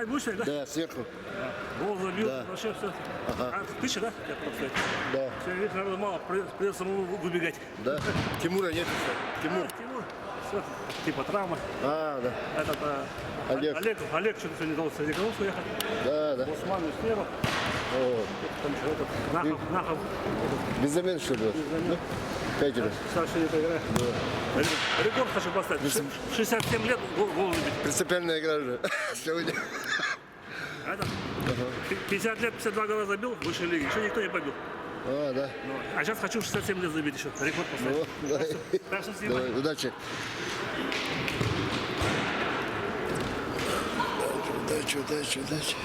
Снимать будешь, да? Да, сверху. Гол забил, Да. вообще все. Ага. А, 1000, да? Да. Все, видишь, народу мало, придется самому выбегать. Да. Тимура нет. Тимур. Тимур. Все, типа травма. А, да. Этот, Олег что-то сегодня удалось с Олегом уехать. Да, да. Осман Снеров. О, Там еще этот, Нахов. без замены, что ли? Да? Пятеро. Саша не играет. Да. Рекорд хочу поставить. 67 лет гол забить. Принципиальная игра уже сегодня. Это, 50 лет, 52 гола забил в высшей лиге. Еще никто не побил. А, да. А сейчас хочу 67 лет забить еще. Рекорд поставить. Ну, да. Так что снимай. Давай, удачи. Удачи.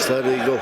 Старый гол.